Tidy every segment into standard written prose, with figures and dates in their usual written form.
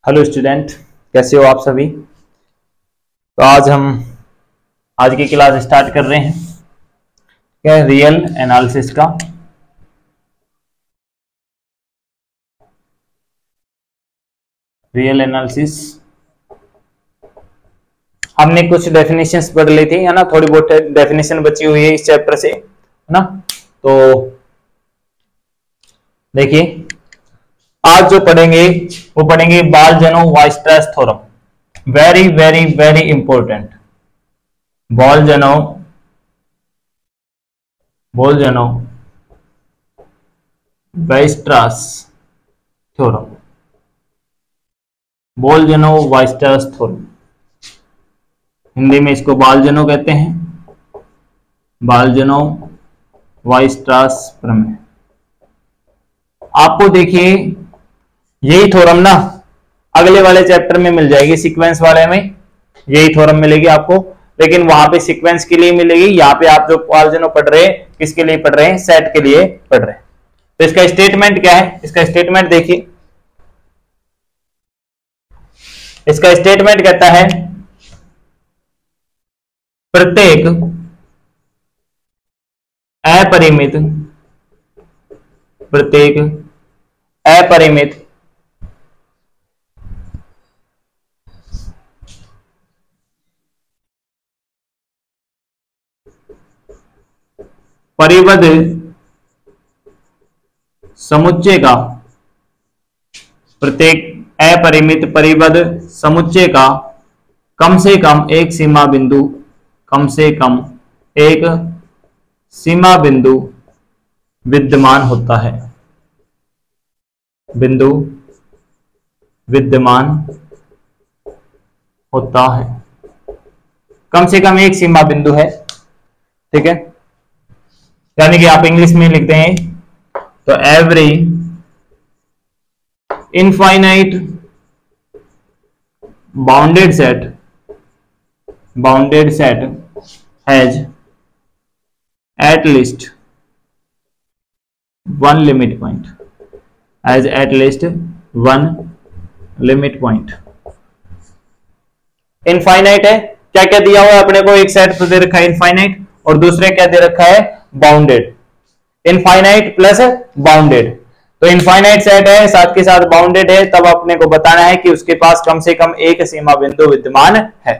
Hello student, कैसे हो आप सभी। तो आज हम आज की क्लास स्टार्ट कर रहे हैं क्या रियल एनालिसिस का। रियल एनालिसिस हमने कुछ डेफिनेशंस पढ़ ली थी, है ना। थोड़ी बहुत डेफिनेशन बची हुई है इस चैप्टर से, है ना। तो देखिए, आज जो पढ़ेंगे वो पढ़ेंगे Bolzano Weierstrass theorem. Very very very important. Bolzano Weierstrass theorem. Bolzano Weierstrass theorem, Hindi में इसको बाल-जेनोव कहते हैं। बाल-जेनोव-वाइस्ट्रास प्रमेय। आपको देखिए यही थ्योरम ना अगले वाले चैप्टर में मिल जाएगी, सीक्वेंस वाले में यही थ्योरम मिलेगी आपको, लेकिन वहां पे सीक्वेंस के लिए मिलेगी। यहाँ पे आप जो बाल-जेनोव पढ़ रहे हैं किसके लिए पढ़ रहे हैं? सेट के लिए पढ़ रहे हैं। तो इसका स्टेटमेंट क्या है? इसका स्टेटमेंट देखिए, इसका स्टेटमेंट कहता है प्रत्येक अपरिमित परिबद्ध समुच्चय का, प्रत्येक अपरिमित परिबद्ध समुच्चय का कम से कम एक सीमा बिंदु विद्यमान होता है। कम से कम एक सीमा बिंदु है, ठीक है। यानी कि आप इंग्लिश में लिखते हैं तो every infinite bounded set has at least one limit point, infinite है। क्या क्या दिया हुआ है अपने को? एक सेट तो दे रखा है इनफाइनाइट, और दूसरे क्या दे रखा है? बाउंडेड। इनफाइनाइट प्लस बाउंडेड, तो इनफाइनाइट सेट है साथ के साथ बाउंडेड है, तब अपने को बताना है कि उसके पास कम से कम एक सीमा बिंदु विद्यमान है।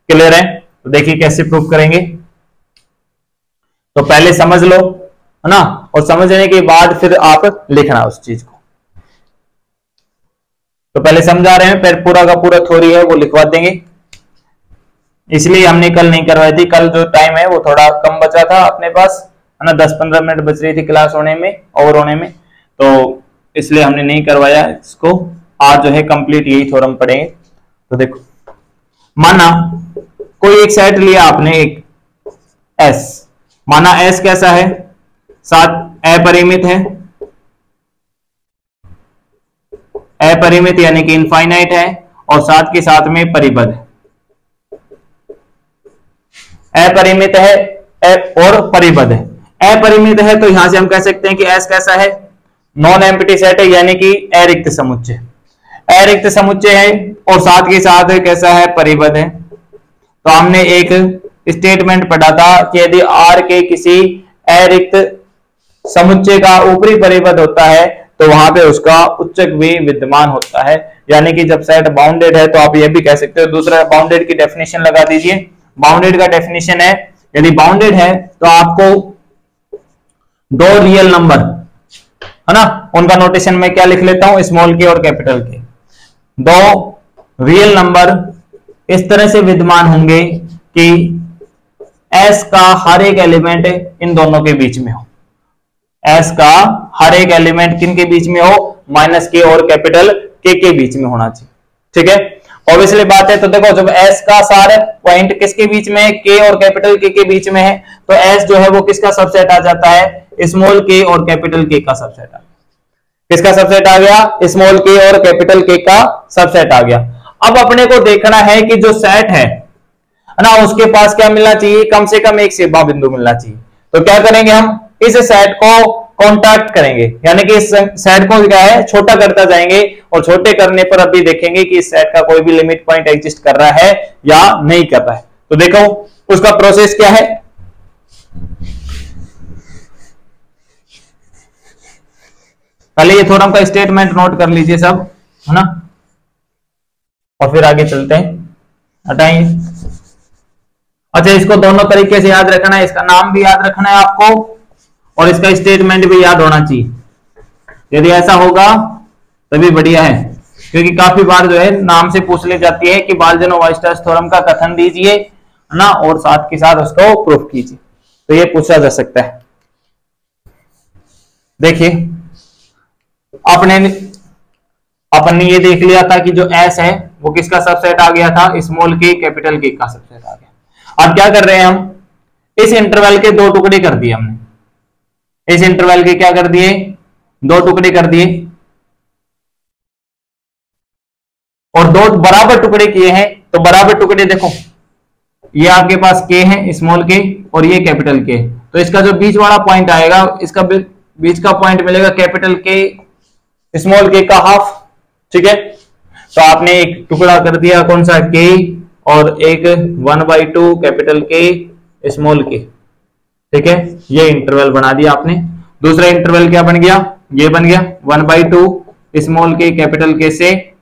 क्लियर है? तो देखिए कैसे प्रूव करेंगे। तो पहले समझ लो, है ना, और समझने के बाद फिर आप लिखना उस चीज को। तो पहले समझा रहे हैं, फिर पूरा का पूरा थ्योरी है वो लिखवा देंगे, इसलिए हमने कल नहीं करवाई थी। कल जो टाइम है वो थोड़ा कम बचा था अपने पास, है ना, 10-15 मिनट बच रही थी क्लास होने में, ओवर होने में, तो इसलिए हमने नहीं करवाया इसको। आज जो है कंप्लीट यही थ्योरम पढ़ेंगे। तो देखो, माना कोई एक सेट लिया आपने, एक एस, माना एस कैसा है? साथ अपरिमित है, अपरिमित यानी कि इनफाइनाइट है, और साथ के साथ में परिबद्ध है। अपरिमित है और परिबद्ध है। अपरिमित है तो यहां से हम कह सकते हैं कि एस कैसा है? नॉन एम्प्टी सेट है, यानी कि अरिक्त समुच्चय है, और साथ के साथ कैसा है? परिबद्ध है। तो हमने एक स्टेटमेंट पढ़ा था कि यदि R के किसी अरिक्त समुच्चय का ऊपरी परिबद्ध होता है तो वहां पे उसका उच्चक भी विद्यमान होता है। यानी कि जब सेट बाउंडेड है तो आप ये भी कह सकते हो। दूसरा बाउंडेड की डेफिनेशन लगा दीजिए। बाउंडेड का डेफिनेशन है, यदि बाउंडेड है तो आपको दो रियल नंबर, है ना, उनका नोटेशन में क्या लिख लेता हूं? स्मॉल के और कैपिटल के। दो रियल नंबर इस तरह से विद्यमान होंगे कि एस का हर एक एलिमेंट इन दोनों के बीच में हो। एस का हर एक एलिमेंट किन के बीच में हो? माइनस के और कैपिटल के बीच में होना चाहिए, ठीक है। ऑब्वियसली बात है। तो देखो, जब एस का सारे पॉइंट किसके बीच में है? के और कैपिटल के बीच में है, तो एस जो है वो किसका सबसेट आ जाता है? स्मॉल के और कैपिटल के का सबसेट आ गया। किसका सबसेट आ गया? स्मॉल के और कैपिटल के का सबसेट आ गया। अब अपने को देखना है कि जो सेट है ना, उसके पास क्या मिलना चाहिए? कम से कम एक सीमा बिंदु मिलना चाहिए। तो क्या करेंगे हम? इस सेट को कॉन्ट्रैक्ट करेंगे, यानी कि इस सेट को क्या है छोटा करता जाएंगे, और छोटे करने पर अभी देखेंगे कि इस सेट का कोई भी लिमिट पॉइंट एग्जिस्ट कर रहा है या नहीं कर रहा है। तो देखो उसका प्रोसेस क्या है। पहले ये थ्योरम का स्टेटमेंट नोट कर लीजिए सब, है ना, और फिर आगे चलते हैं। हटाएंगे। अच्छा, इसको दोनों तरीके से याद रखना है, इसका नाम भी याद रखना है आपको और इसका स्टेटमेंट भी याद होना चाहिए। यदि ऐसा होगा तभी बढ़िया है, क्योंकि काफी बार जो है नाम से पूछ ले जाती है कि बाल्ज़नो-वाइस्टास थ्योरम का कथन दीजिए, है ना, और साथ के साथ उसको प्रूफ कीजिए, तो ये पूछा जा सकता है। देखिए अपने ये देख लिया था कि जो एस है वो किसका सबसेट आ गया था, स्मॉल के कैपिटल के का सबसेट आ गया। अब क्या कर रहे हैं हम, इस इंटरवल के दो टुकड़े कर दिए हमने, इस इंटरवल के क्या कर दिए, दो टुकड़े कर दिए, और दो बराबर टुकड़े किए हैं। तो बराबर टुकड़े देखो, ये आपके पास के है स्मॉल के और ये कैपिटल के, तो इसका जो बीच वाला पॉइंट आएगा, इसका बीच का पॉइंट मिलेगा कैपिटल के स्मॉल के का हाफ। ठीक है, तो आपने एक टुकड़ा कर दिया कौन सा, के, और एक 1/2 कैपिटल के स्मॉल के। ठीक है, ये इंटरवल बना दिया आपने। दूसरा इंटरवल क्या बन गया, ये बन गया 1/2 स्मॉल के कैपिटल के से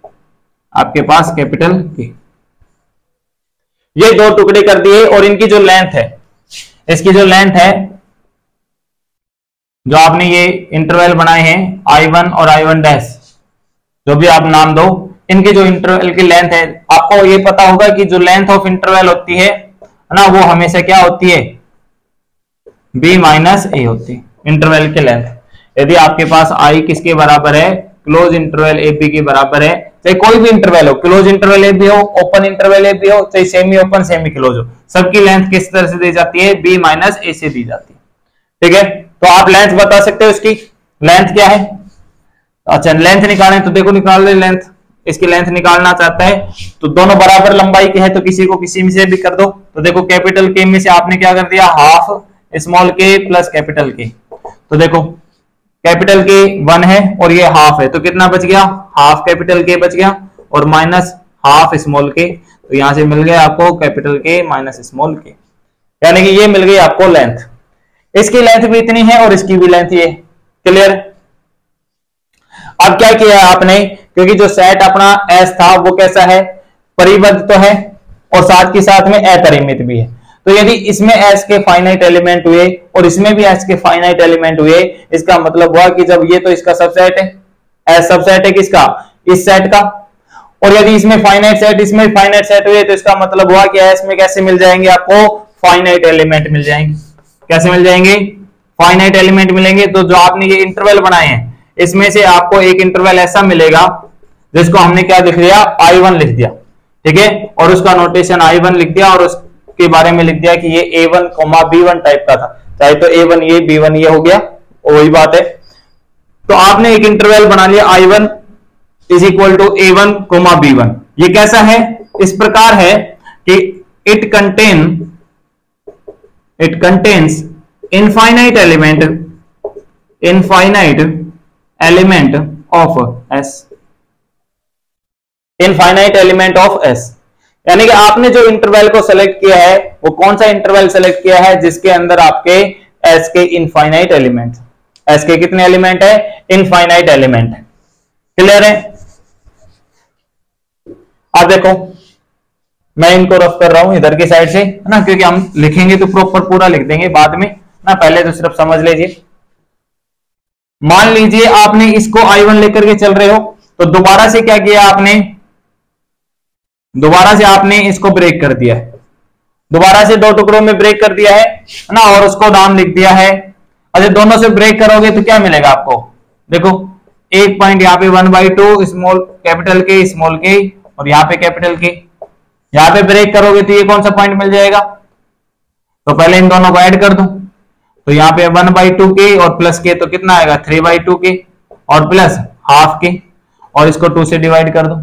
आपके पास कैपिटल के। ये दो टुकड़े कर दिए, और इनकी जो लेंथ है, इसकी जो लेंथ है, जो आपने ये इंटरवल बनाए हैं I1 और I1 डैश, जो भी आप नाम दो, इनके जो इंटरवल की लेंथ है, आपको ये पता होगा कि जो लेंथ ऑफ इंटरवल होती है ना, वो हमेशा क्या होती है, b माइनस ए होती है इंटरवल की लेंथ। यदि आपके पास I किसके बराबर है, क्लोज इंटरवल ए बी के बराबर है, चाहे कोई भी इंटरवल हो, क्लोज इंटरवल ए बी हो, ओपन इंटरवल ए बी हो, चाहे सेमी ओपन सेमी क्लोज हो, सबकी लेंथ किस तरह से दी जाती है, b माइनस ए से दी जाती है। ठीक है, तो आप लेंथ बता सकते हो, इसकी लेंथ क्या है। अच्छा, लेंथ निकालें तो देखो निकाल ले लेंथ, इसकी लेंथ निकालना चाहता है तो दोनों बराबर लंबाई के हैं, तो किसी को किसी में से भी कर दो। तो देखो कैपिटल के में से आपने क्या कर दिया, हाफ स्मॉल के प्लस कैपिटल के, तो देखो कैपिटल के 1 है और ये हाफ है, तो कितना बच गया, हाफ कैपिटल के बच गया और माइनस हाफ स्मॉल के, तो यहां से मिल गया आपको कैपिटल के माइनस स्मॉल के, यानी कि ये मिल गई आपको लेंथ। इसकी लेंथ भी इतनी है और इसकी भी लेंथ ये। क्लियर। अब क्या किया आपने, क्योंकि जो सेट अपना एस था वो कैसा है, परिबद्ध तो है और साथ के साथ में अपरिमित भी है। तो यदि इसमें एस के फाइनाइट एलिमेंट हुए और इसमें भी एस के फाइनाइट एलिमेंट हुए, इसका मतलब हुआ कि जब ये तो इसका सबसेट है, एस सबसेट है किसका, इस सेट का, और यदि इसमें फाइनाइट सेट इसमें फाइनाइट सेट हुए, तो इसका मतलब हुआ कि एस में कैसे मिल जाएंगे आपको, फाइनाइट एलिमेंट मिल जाएंगे। कैसे मिल जाएंगे, फाइनाइट एलिमेंट मिलेंगे। तो जो आपने ये इंटरवल बनाए हैं, इसमें से आपको एक इंटरवल ऐसा मिलेगा जिसको हमने क्या लिख दिया, I1 लिख दिया। ठीक है, और उसका नोटेशन I1 लिख दिया और उसके बारे में लिख दिया कि ये A1, B1 टाइप का था, चाहे तो A1 ये B1 ये हो गया, वही बात है। तो आपने एक इंटरवल बना लिया I1 is equal to A1, B1। ये कैसा है, इस प्रकार है कि it contains infinite element of S, infinite element of S, यानी कि आपने जो इंटरवल को सेलेक्ट किया है वो कौन सा इंटरवल सेलेक्ट किया है, जिसके अंदर आपके S के इनफाइनाइट एलिमेंट, S के कितने एलिमेंट है, इनफाइनाइट एलिमेंट। क्लियर है। आप देखो मैं इनको रफ कर रहा हूं इधर की साइड से, है ना, क्योंकि हम लिखेंगे तो प्रॉपर पूरा लिख देंगे बाद में ना, पहले तो सिर्फ समझ लीजिए। मान लीजिए आपने इसको I1 लेकर के चल रहे हो, तो दोबारा से क्या किया आपने, दोबारा से आपने इसको ब्रेक कर दिया है, दोबारा से दो टुकड़ों में ब्रेक कर दिया है ना, और उसको नाम लिख दिया है। अच्छा, दोनों से ब्रेक करोगे तो क्या मिलेगा आपको, देखो एक पॉइंट यहाँ पे 1/2 स्मॉल कैपिटल के स्मॉल के, और यहाँ पे कैपिटल के, यहाँ पे ब्रेक करोगे तो ये कौन सा पॉइंट मिल जाएगा, तो पहले इन दोनों को ऐड कर दो, तो यहाँ पे 1/2 के और प्लस के तो कितना आएगा 3/2 के और प्लस हाफ के, और इसको 2 से डिवाइड कर दो।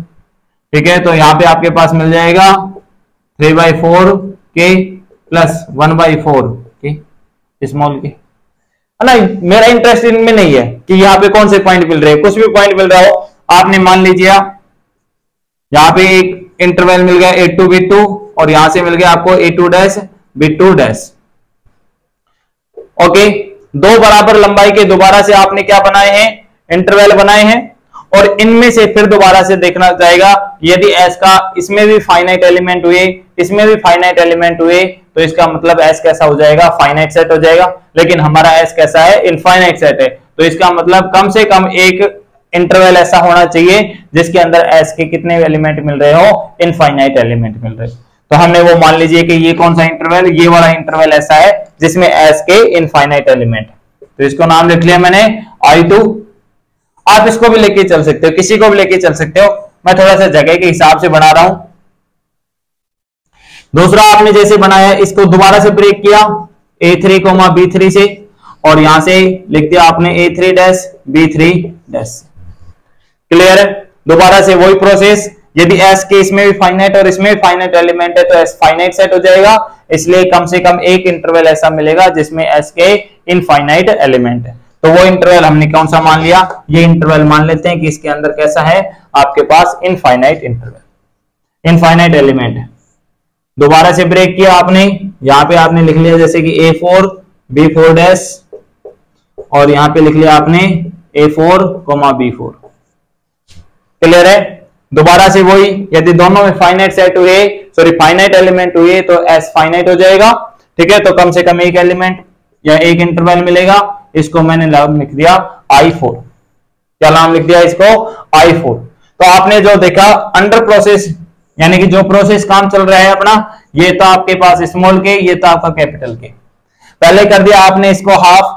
ठीक है, तो यहाँ पे आपके पास मिल जाएगा 3/4 के प्लस 1/4 के स्मॉल के। है ना। मेरा इंटरेस्ट इनमें नहीं है कि यहाँ पे कौन से पॉइंट मिल रहे हैं, कुछ भी पॉइंट मिल रहा हो। आपने मान लीजिए यहाँ पे एक इंटरवल मिल गया A2 B2 और यहां से मिल गया आपको A2 dash B2 dash. Okay, दो बराबर लंबाई के दोबारा से आपने क्या बनाए हैं, इंटरवल बनाए हैं, और इनमें से फिर दोबारा से देखना जाएगा यदि एस का इसमें भी फाइनाइट एलिमेंट हुए, इसमें भी फाइनाइट एलिमेंट हुए, तो इसका मतलब एस कैसा हो जाएगा, फाइनाइट सेट हो जाएगा। लेकिन हमारा एस कैसा है, इनफाइनाइट सेट है, तो इसका मतलब कम से कम एक इंटरवल ऐसा होना चाहिए जिसके अंदर एस के कितने एलिमेंट मिल रहे हो, इनफाइनाइट एलिमेंट मिल रहे हो। तो हमने वो मान लीजिए कि ये कौन सा इंटरवल, ये वाला इंटरवल ऐसा है जिसमें एस के इनफाइनाइट एलिमेंट, तो इसको नाम लिख लिया मैंने I2। आप इसको भी लेके चल सकते हो, किसी को भी लेके चल सकते हो, मैं थोड़ा सा जगह के हिसाब से बना रहा हूं। दूसरा आपने जैसे बनाया, इसको दोबारा से ब्रेक किया A3, B3 से, और यहां से लिख दिया आपने A3 dash B3 dash. Clear है। दोबारा से वही प्रोसेस, यदि एस के इसमें भी फाइनाइट और इसमें भी फाइनाइट एलिमेंट है तो एस फाइनाइट सेट हो जाएगा, इसलिए कम से कम एक इंटरवल ऐसा मिलेगा जिसमें एस के इनफाइनाइट एलिमेंट है। तो वो इंटरवल हमने कौन सा मान लिया, ये इंटरवल मान लेते हैं कि इसके अंदर कैसा है आपके पास, इनफाइनाइट इंटरवल, इनफाइनाइट एलिमेंट है। दोबारा से ब्रेक किया आपने, यहां पे आपने लिख लिया जैसे कि A4 B4 डैश, और यहां पे लिख लिया आपने A4, B4। क्लियर है। दोबारा से वही, यदि दोनों में फाइनाइट सेट हुए, सॉरी फाइनाइट एलिमेंट हुए, तो एस फाइनाइट हो जाएगा। ठीक है, तो कम से कम एक एलिमेंट या एक इंटरवल मिलेगा। इसको मैंने नाम लिख दिया I4। क्या नाम लिख दिया इसको, I4। तो आपने जो देखा अंडर प्रोसेस, यानी कि जो प्रोसेस काम चल रहा है अपना, ये तो आपके पास स्मॉल के, ये तो आपका कैपिटल के। पहले कर दिया आपने इसको हाफ,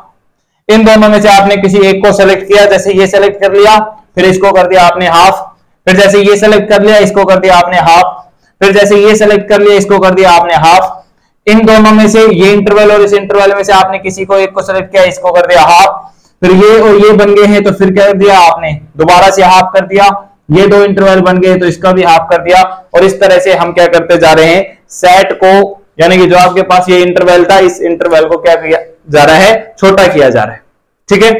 इन दोनों में से आपने किसी एक को सेलेक्ट किया, जैसे ये सेलेक्ट कर लिया, फिर इसको कर दिया आपने हाफ, फिर जैसे ये सेलेक्ट कर लिया इसको कर दिया आपने हाफ, फिर जैसे ये सेलेक्ट कर लिया इसको कर दिया आपने हाफ। इन दोनों में से, ये इंटरवल और इस इंटरवल में से आपने किसी को एक को सेलेक्ट किया, इसको कर दिया हाफ, फिर ये और ये बन गए हैं तो फिर क्या कर दिया आपने, दोबारा से हाफ कर दिया। ये दो इंटरवल बन गए तो इसका भी हाफ कर दिया, और इस तरह से हम क्या करते जा रहे हैं, सेट को, यानी कि जो आपके पास ये इंटरवल था, इस इंटरवल को क्या किया जा रहा है, छोटा किया जा रहा है। ठीक है,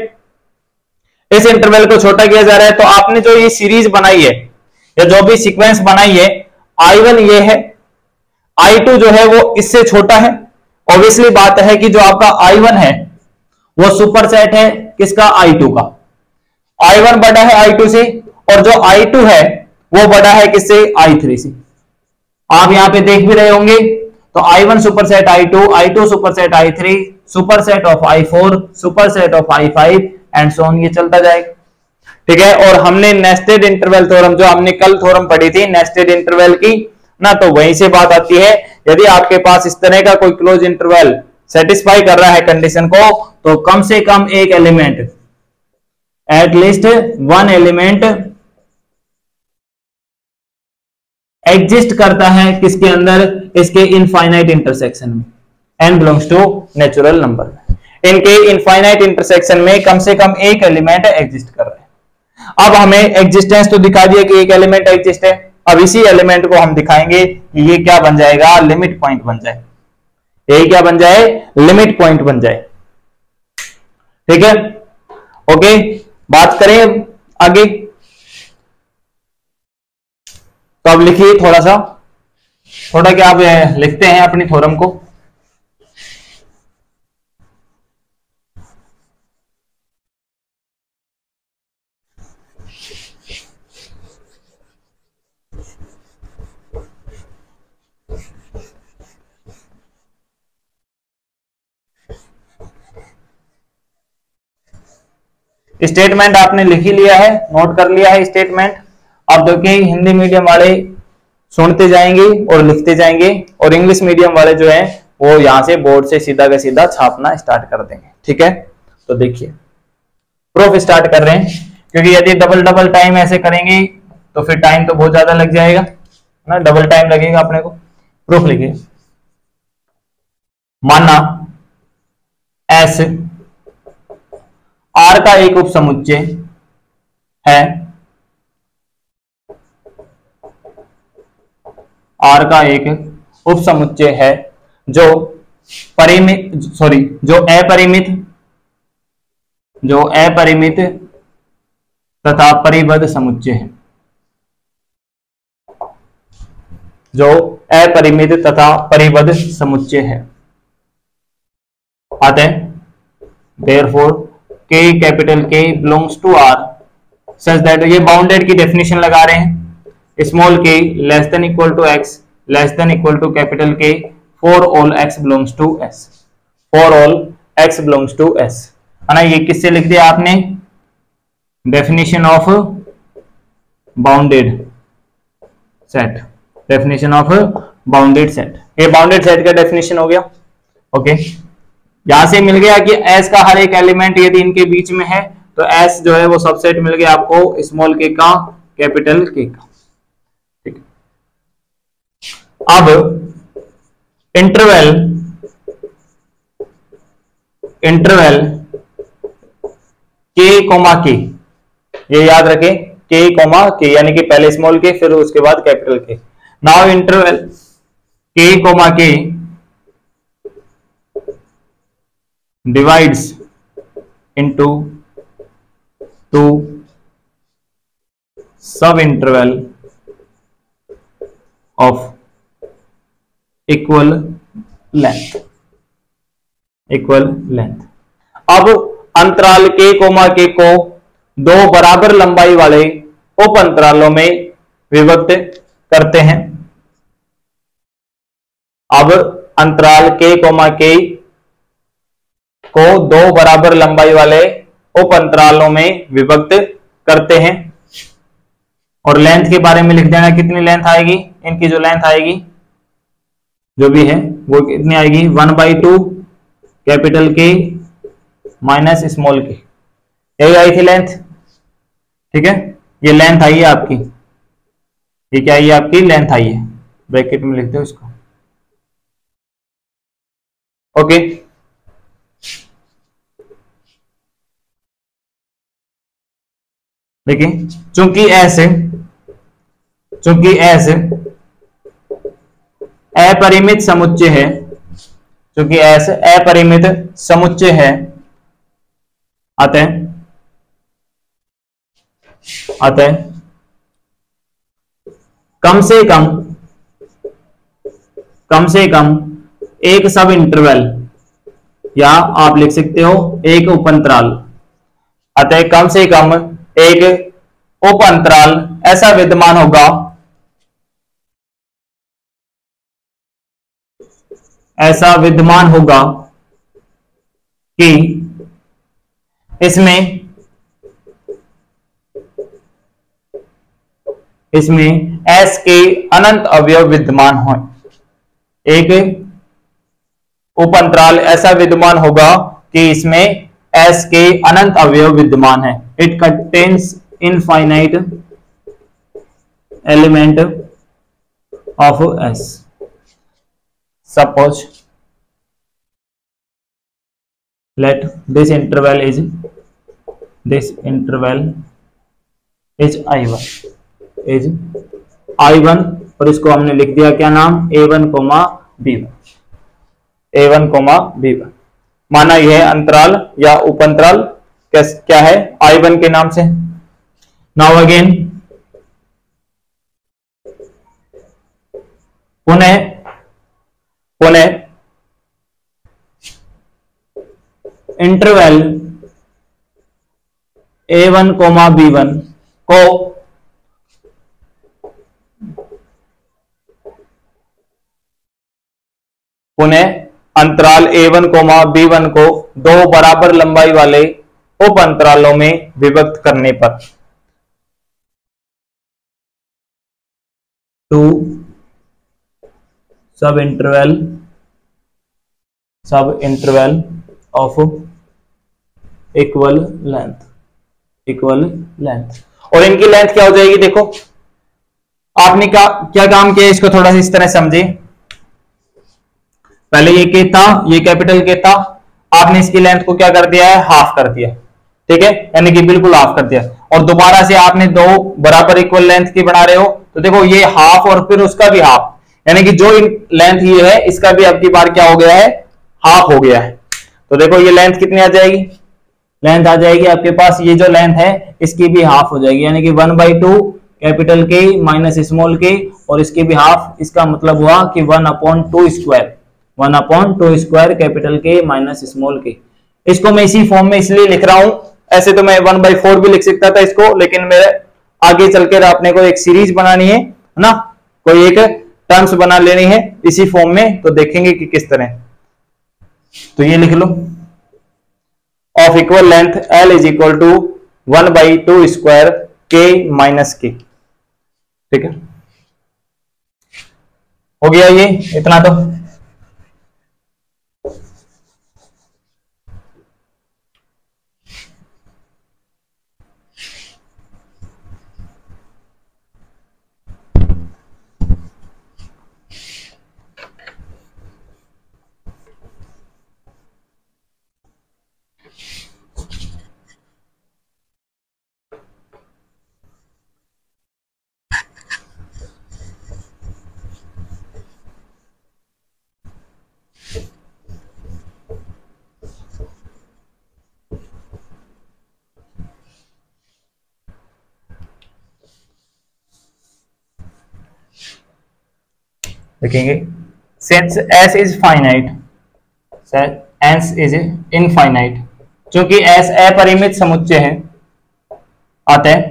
इस इंटरवल को छोटा किया जा रहा है। तो आपने जो ये सीरीज बनाई है या जो भी सीक्वेंस बनाई है, I1 ये है, I2 जो है वो इससे छोटा है। ऑब्वियसली बात है कि जो आपका I1 है वो सुपरसेट है किसका, I2 का। I1 बड़ा है I2 से, और जो I2 है वो बड़ा है किससे, I3 से। आप यहां पे देख भी रहे होंगे, तो I1 superset I2, I2 superset I3, superset of I4, superset of I5 and so on, ये चलता जाएगा। ठीक है, और हमने नेस्टेड इंटरवल थ्योरम, जो हमने कल थ्योरम पढ़ी थी नेस्टेड इंटरवल की ना, तो वहीं से बात आती है, यदि आपके पास इस तरह का कोई क्लोज इंटरवल सेटिस्फाई कर रहा है कंडीशन को, तो कम से कम एक element, at least one element exist करता है किसके अंदर, इसके इनफाइनाइट इंटरसेक्शन में, n belongs to natural number में, इनके इनफाइनाइट इंटरसेक्शन में कम से कम एक एलिमेंट एग्जिस्ट कर रहा है। अब हमें एग्जिस्टेंस तो दिखा दिया कि एक एलिमेंट एग्जिस्ट है, अब इसी एलिमेंट को हम दिखाएंगे कि ये क्या बन जाएगा, लिमिट पॉइंट बन जाए, ये क्या बन जाए, लिमिट पॉइंट बन जाए। ठीक है, ओके, बात करें आगे। तो अब लिखिए थोड़ा क्या आप लिखते हैं अपनी थ्योरम को। स्टेटमेंट आपने लिख ही लिया है, नोट कर लिया है स्टेटमेंट। अब देखिए हिंदी मीडियम वाले सुनते जाएंगे और लिखते जाएंगे, और इंग्लिश मीडियम वाले जो है वो यहां से बोर्ड से सीधा का सीधा छापना स्टार्ट कर देंगे। ठीक है, तो देखिए प्रूफ स्टार्ट कर रहे हैं, क्योंकि यदि डबल टाइम ऐसे करेंगे तो फिर टाइम तो बहुत ज्यादा लग जाएगा ना, डबल टाइम लगेगा अपने को। प्रूफ लिखिए, माना एस आर का एक उपसमुच्चय है, आर का एक उपसमुच्चय है जो जो अपरिमित जो अपरिमित तथा परिबद्ध समुच्चय है, जो अपरिमित तथा परिबद्ध समुच्चय है। आते हैं therefore K capital K belongs to R such that, ये बाउंडेड की डेफिनेशन लगा रहे हैं, small k less than equal to x less than equal to capital K for all x belongs to S, for all x belongs to S है ना। ये किससे लिख दिया आपने, definition of bounded set, definition of bounded set, ये bounded set का definition हो गया। ओके, यहां से मिल गया कि S का हर एक एलिमेंट यदि इनके बीच में है तो S जो है वो सबसेट मिल गया आपको स्मॉल k का कैपिटल K का। ठीक है, अब इंटरवल k कोमा k, ये याद रखें k कोमा k, यानी कि पहले स्मॉल k फिर उसके बाद capital K। Now interval k comma k divides into two sub interval of equal length, equal length। अब अंतराल k कोमा k को दो बराबर लंबाई वाले उप अंतरालों में विभक्त करते हैं। अब अंतराल k कोमा k को दो बराबर लंबाई वाले उप अंतरालों में विभक्त करते हैं, और लेंथ के बारे में लिख देना, कितनी लेंथ आएगी, इनकी जो लेंथ आएगी जो भी है वो कितनी आएगी, 1/2 capital K minus small k, यही आई थी लेंथ। ठीक है, ये लेंथ आई है आपकी, ये क्या आई है आपकी लेंथ आई है, ब्रैकेट में लिख दो इसको। ओके, देखिए चूंकि S अपरिमित समुच्चय है, चूंकि S अपरिमित समुच्चय है, आते हैं कम से कम एक सब इंटरवल, या आप लिख सकते हो एक उपअंतराल, अतः कम से कम एक उप अंतराल ऐसा विद्यमान होगा, ऐसा विद्यमान होगा कि इसमें S के अनंत अवयव विद्यमान हो। एक उप अंतराल ऐसा विद्यमान होगा कि इसमें S के अनंत अवयव विद्यमान है। It contains infinite element of S। Suppose let this interval is I1 और इसको हमने लिख दिया क्या नाम, A1 B1 माना यह अंतराल या उपअंतराल क्या है, I1 के नाम से। नाउ अगेन पुनः इंटरवल A1, B1 को अंतराल A1, B1 को दो बराबर लंबाई वाले उप अंतरालों में विभक्त करने पर टू सब इंटरवल ऑफ इक्वल लेंथ। और इनकी लेंथ क्या हो जाएगी, देखो आपने क्या काम किया, इसको थोड़ा सा इस तरह समझे। पहले ये के था, ये कैपिटल के था, आपने इसकी लेंथ को क्या कर दिया है, हाफ कर दिया। ठीक है, यानी कि बिल्कुल हाफ कर दिया, और दोबारा से आपने दो बराबर इक्वल लेंथ की बना रहे हो, तो देखो ये हाफ और फिर उसका भी हाफ, यानी कि जो लेंथ ये है इसका भी अब की बार क्या हो गया है, हाफ हो गया है। तो देखो ये लेंथ कितनी आ जाएगी, लेंथ आ जाएगी आपके पास, ये जो लेंथ है इसकी भी हाफ हो जाएगी, यानी कि 1/2 कैपिटल के माइनस स्मॉल के, और इसकी भी हाफ, इसका मतलब हुआ कि 1/2 स्क्वायर, 1/2 स्क्वायर कैपिटल के माइनस स्मॉल के। इसको मैं इसी फॉर्म में इसलिए लिख रहा हूं, ऐसे तो मैं 1/4 भी लिख सकता था इसको, लेकिन मेरे आगे चलकर आपने को एक सीरीज बनानी है ना, कोई एक टर्म्स बना लेनी है इसी फॉर्म में, तो देखेंगे कि किस तरह। तो ये लिख लो, of equal length L is equal to 1/2 square के माइनस के। ठीक है, हो गया ये इतना तो। देखेंगे, since s is finite, s is infinite, क्योंकि s अपरिमित समुच्चय है, अतः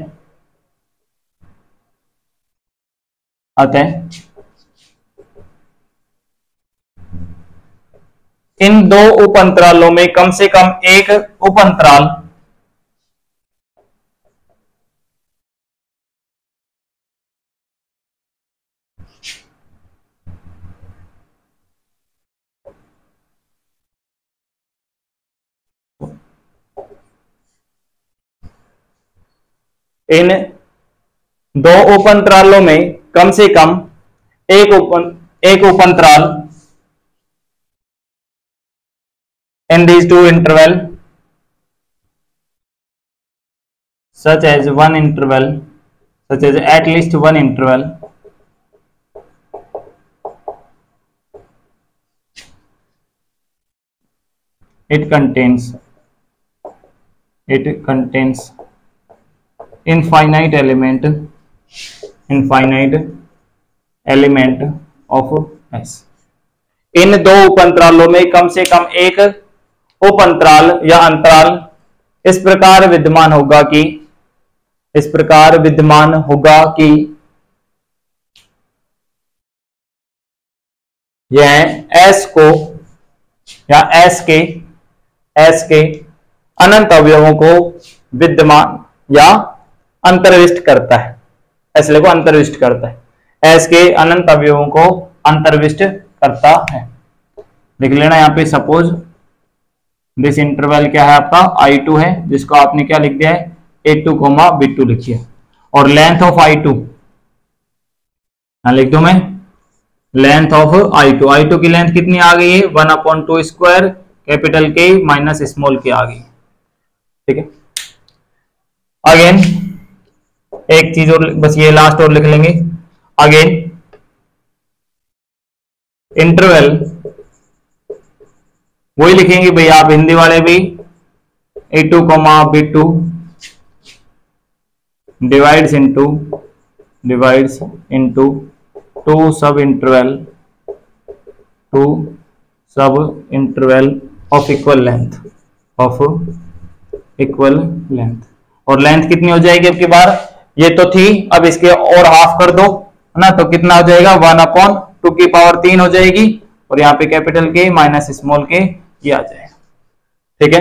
इन दो उप अंतरालों में कम से कम एक उप अंतराल इन दो उप अंतरालों में कम से कम एक उप अंतराल in these two interval such as at least one interval it contains infinite element of S। इन दो उप अंतरालों में कम से कम एक उप अंतराल या अंतराल इस प्रकार विद्यमान होगा कि यह S को या S के अनंत अवयवों को विद्यमान या अंतर्विष्ट करता है। ऐसे को अंतर्विष्ट करता है, S के अनंत अवयवों को अंतर्विष्ट करता है। लिख लेना यहां पे, सपोज दिस इंटरवल क्या है आपका I2 है, जिसको आपने क्या लिख दिया है A2, B2 लिखिए, और लेंथ ऑफ I2 लिख दो मैं, लेंथ ऑफ I2 की लेंथ कितनी आ गई है 1/2 स्क्वायर कैपिटल के माइनस स्मॉल के आ गई। ठीक है, अगेन एक चीज और, बस ये लास्ट और लिख लेंगे। अगेन इंटरवल वही लिखेंगे भाई आप हिंदी वाले भी, A2, B2 divides into two सब इंटरवल ऑफ इक्वल लेंथ, और लेंथ कितनी हो जाएगी अब की बार, ये तो थी, अब इसके और हाफ कर दो ना, तो कितना हो जाएगा 1/2 की पावर 3 हो जाएगी, और यहाँ पे कैपिटल के माइनस स्मॉल के ये आ जाएगा। ठीक है,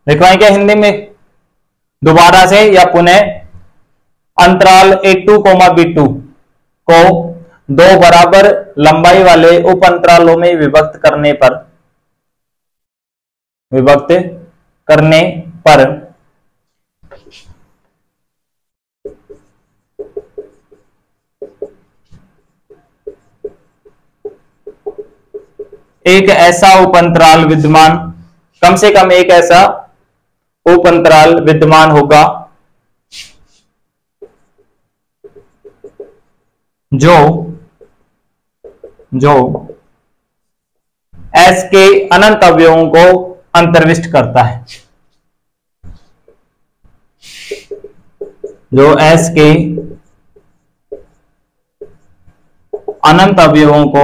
लिखवाएं क्या हिंदी में दोबारा से या पुनः, अंतराल A2, B2 को दो बराबर लंबाई वाले उप अंतरालों में विभक्त करने पर एक ऐसा उप अंतराल विद्यमान, कम से कम एक ऐसा उप अंतराल विद्यमान होगा जो S के अनंत अवयवों को अंतर्विष्ट करता है, जो S के अनंत अवयवों को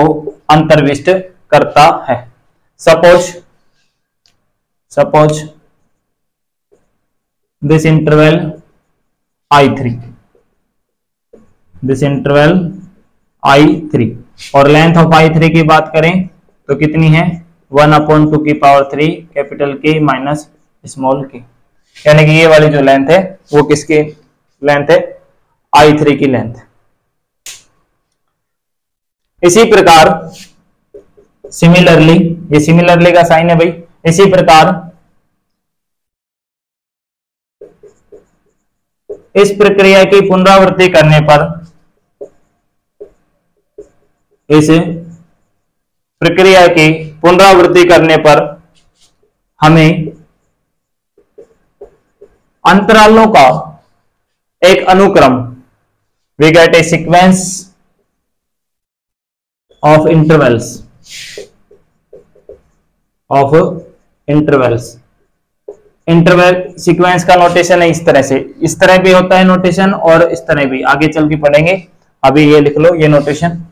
अंतर्विष्ट करता है। सपोज दिस इंटरवल I3, और लेंथ ऑफ I3 की बात करें तो कितनी है, 1/2 capital K minus small k, यानी कि ये वाली जो लेंथ है वो किसकी लेंथ है, I3 की लेंथ। इसी प्रकार सिमिलरली, ये सिमिलरली का साइन है भाई, इसी प्रकार इस प्रक्रिया की पुनरावृत्ति करने पर, इस प्रक्रिया की पुनरावृत्ति करने पर हमें अंतरालों का एक अनुक्रम, we get a sequence of intervals, interval sequence का नोटेशन है इस तरह से, इस तरह भी होता है नोटेशन और इस तरह भी, आगे चल के पढ़ेंगे, अभी ये लिख लो ये नोटेशन।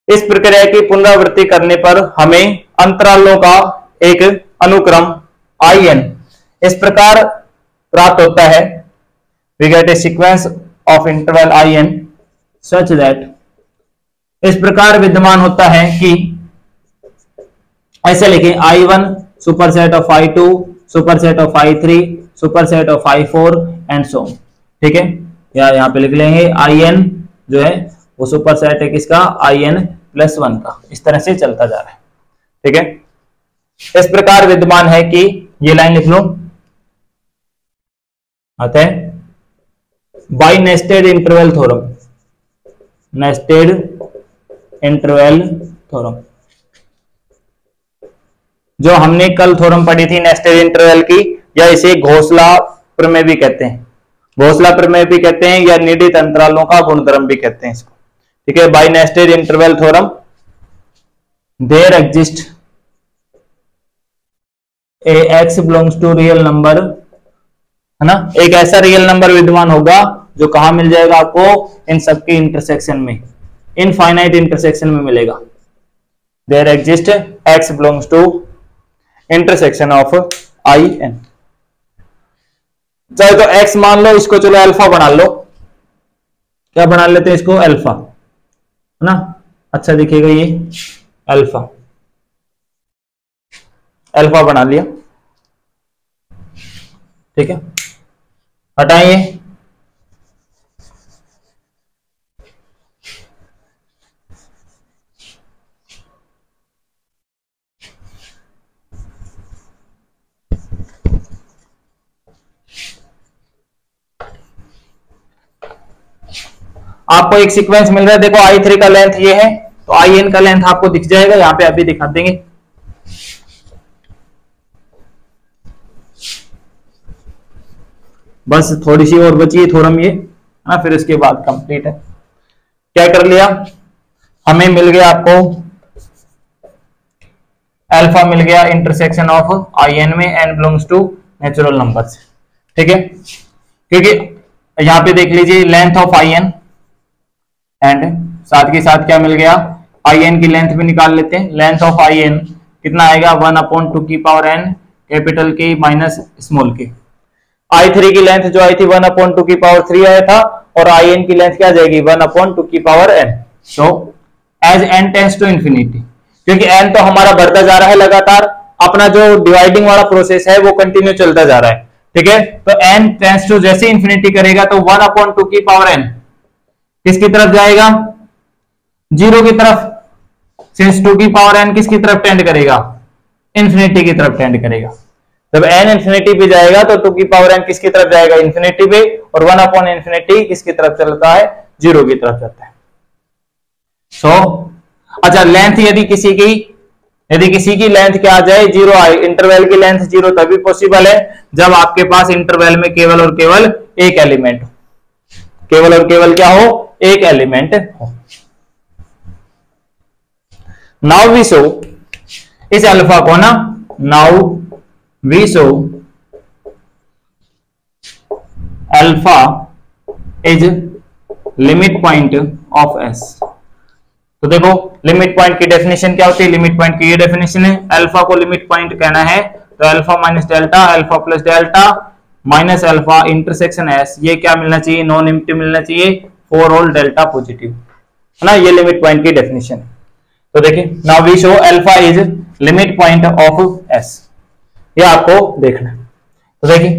इस प्रक्रिया की पुनरावृत्ति करने पर हमें अंतरालों का एक अनुक्रम IN इस प्रकार प्राप्त होता है, we get a sequence of interval IN such that, इस प्रकार विद्यमान होता है कि ऐसे लिखें, I1 superset of I2 superset of I3 superset of I4 and so, ठीक है, या यहां पे लिख लेंगे IN जो है वो सुपरसेट है किसका, IN+1 का, इस तरह से चलता जा रहा है, ठीक है। इस प्रकार विद्यमान है कि, ये लाइन लिख लो, आता है by nested interval theorem, nested interval theorem, जो हमने कल थ्योरम पढ़ी थी नेस्टेड इंटरवल की, या इसे घोषला प्रमेय भी कहते हैं, घोषला प्रमेय भी कहते हैं, या नियमित अंतरालों का गुणधर्म भी कहते हैं इसको, ठीक है। By nested interval theorem there exist a x belongs to real number, है ना, एक ऐसा रियल नंबर विद्यमान होगा जो कहां मिल जाएगा आपको, इन सबके इंटरसेक्शन में, इनफाइनाइट इंटरसेक्शन में मिलेगा। There exist x belongs to intersection of IN, चाहे तो x मान लो, इसको चलो अल्फा बना लो, क्या बना लेते हैं इसको, अल्फा, है ना, अच्छा दिखेगा ये, अल्फा, अल्फा बना लिया, ठीक है, हटाइए, आपको एक सीक्वेंस मिल रहा है, देखो I3 का लेंथ ये है, तो IN का लेंथ आपको दिख जाएगा, यहां पे अभी दिखा देंगे, बस थोड़ी सी और बची है थ्योरम ये, है ना, फिर इसके बाद कंप्लीट है। क्या कर लिया, हमें मिल गया आपको अल्फा मिल गया इंटरसेक्शन ऑफ IN में n belongs to natural numbers, ठीक है, क्योंकि यहां पे देख लीजिए लेंथ ऑफ IN एंड साथ के साथ क्या मिल गया, IN की लेंथ भी निकाल लेते हैं, लेंथ ऑफ IN कितना आएगा, 1/2 capital K minus small k। I3 की लेंथ जो आई थी 1/2 आया था, और IN की लेंथ क्या जाएगी, 1/2n। So as n tends to infinity, क्योंकि n तो हमारा बढ़ता जा रहा है लगातार, अपना जो डिवाइडिंग वाला प्रोसेस है वो कंटिन्यू चलता जा रहा है, ठीक है, तो n टेंड्स टू जैसे इंफिनिटी करेगा तो 1/2n किसकी तरफ जाएगा, 0 की तरफ, सिंस 2n किसकी तरफ टेंड करेगा, इंफिनिटी की तरफ टेंड करेगा। जब n इंफिनिटी पे जाएगा तो 2n किसकी तरफ जाएगा, इंफिनिटी पे, और 1/∞ किसकी तरफ चलता है, 0 की तरफ चलता है। अच्छा, लेंथ यदि किसी की लेंथ क्या आ जाए, 0 आए, इंटरवल की लेंथ 0 तभी पॉसिबल है जब आपके पास इंटरवल में केवल और केवल एक एलिमेंट हो, केवल और केवल क्या हो, एक एलिमेंट हो। नाउ वी शो, इस अल्फा को ना, now we show alpha is limit point of S. तो देखो लिमिट पॉइंट की डेफिनेशन क्या होती है, लिमिट पॉइंट की ये डेफिनेशन है, अल्फा को लिमिट पॉइंट कहना है तो alpha minus delta, alpha plus delta minus alpha intersection S, ये क्या मिलना चाहिए, नॉन एम्प्टी मिलना चाहिए, फॉर ऑल डेल्टा पॉजिटिव, है ना, ये लिमिट पॉइंट की डेफिनेशन है। तो देखिए now we show alpha is limit point of S, ये आपको देखना है। तो देखिए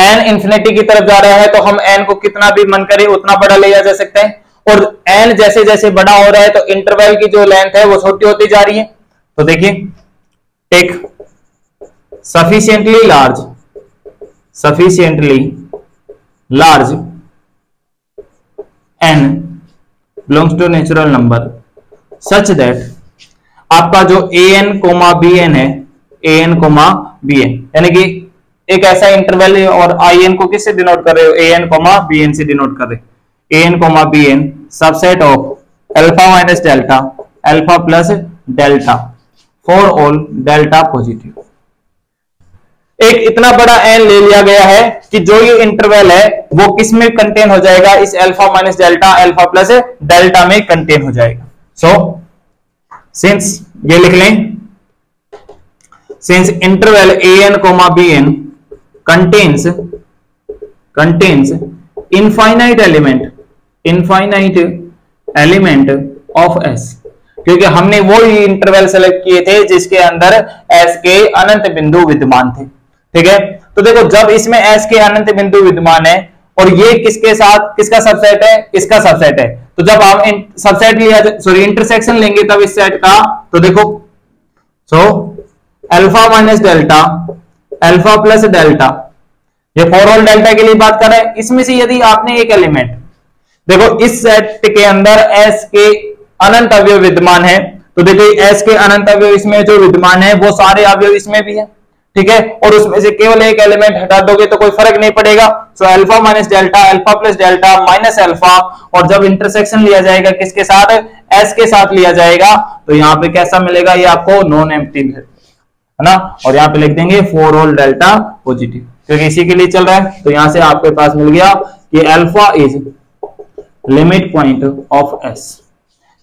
एन इंफिनिटी की तरफ जा रहा है तो हम एन को कितना भी मन करे उतना बड़ा ले जा सकते हैं, और एन जैसे जैसे बड़ा हो रहा है तो इंटरवल की जो लेंथ है वो छोटी होती जा रही है। तो देखिए take sufficiently large n belongs to natural number such that आपका जो an, bn है, an, bn यानी कि एक ऐसा इंटरवल है, और in को किससे डिनोट कर रहे हो, an, bn से डिनोट कर रहे हो, an, bn subset of alpha minus delta, alpha plus delta for all delta positive. एक इतना बड़ा एन ले लिया गया है कि जो ये इंटरवल है वो किस में कंटेन हो जाएगा, इस alpha minus delta, alpha plus delta में कंटेन हो जाएगा। सो सिंस ये लिख लें, since interval an, bn contains infinite element of s, क्योंकि हमने वो इंटरवल सेलेक्ट किए थे जिसके अंदर s के अनंत बिंदु विद्यमान थे, ठीक है। तो देखो जब इसमें s के अनंत बिंदु विद्यमान है और ये किसके साथ, किसका सबसेट है, इसका सबसेट है, तो जब हम सबसेट लिया, सॉरी इंटरसेक्शन लेंगे तब इस सेट का, तो देखो so alpha minus delta, alpha plus delta, ये फॉर ऑल डेल्टा के लिए बात कर रहे हैं। इसमें से यदि आपने एक एलिमेंट, देखो इस सेट के अंदर s के अनंत अवयव विद्यमान है, तो देखो s के अनंत अवयव इसमें जो विद्यमान है वो सारे अवयव इसमें भी है, ठीक है, और उसमें से केवल एक एलिमेंट हटा दोगे तो कोई फर्क नहीं पड़ेगा। So alpha minus delta, alpha plus delta minus alpha, और जब इंटरसेक्शन लिया जाएगा किसके साथ, s के साथ लिया जाएगा, तो यहाँ पे कैसा मिलेगा, ये आपको नॉन एम्प्टी है ना, और यहाँ पे लिख देंगे फॉर ऑल डेल्टा पॉजिटिव, क्योंकि इसी के लिए चल रहा है। तो यहां से आपके पास मिल गया कि alpha is limit point of S,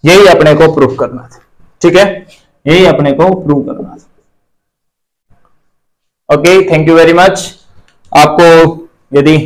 यही अपने को प्रूव करना था, ठीक है, यही अपने को प्रूव करना था। Okay, thank you very much. आपको यदि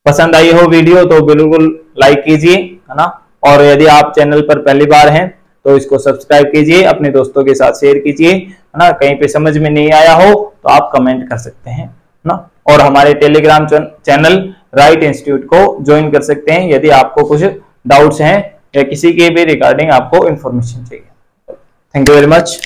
पसंद आई हो वीडियो तो बिल्कुल लाइक कीजिए, है ना, और यदि आप चैनल पर पहली बार हैं तो इसको सब्सक्राइब कीजिए, अपने दोस्तों के साथ शेयर कीजिए, है ना, कहीं पे समझ में नहीं आया हो तो आप कमेंट कर सकते हैं ना, और हमारे टेलीग्राम चैनल राइट इंस्टीट्यूट को ज्वाइन कर सकते हैं यदि आपको कुछ डाउट्स हैं या किसी के भी रिगार्डिंग आपको इंफॉर्मेशन चाहिए। Thank you very much.